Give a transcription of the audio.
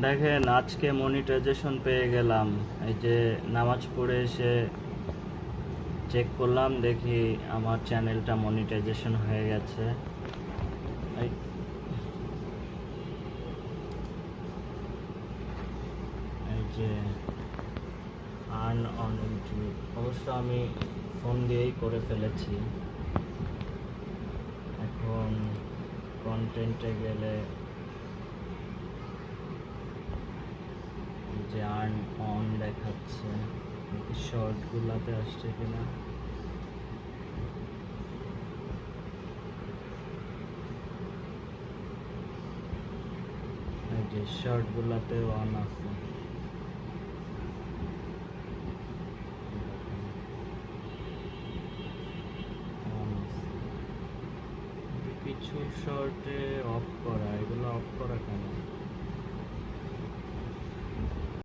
দেখেন আজকে মনিটাইজেশন পেয়ে গেলাম। এই যে নামাজ পড়ে এসে চেক করলাম, দেখি আমার চ্যানেলটা মনিটাইজেশন হয়ে গেছে। এই এই যে আর্ন অন ইউটিউব, অবশ্য আমি ফোন দিয়েই করে ফেলেছি। এখন কন্টেন্টে গেলে এই যে আর্ন অন দেখাচ্ছে, শর্টগুলোতে আসছে কিনা। এই যে শর্টগুলোতে অন আছে। অন আছে। কিছু শর্টে অফ করা, এগুলো অফ করা কেন?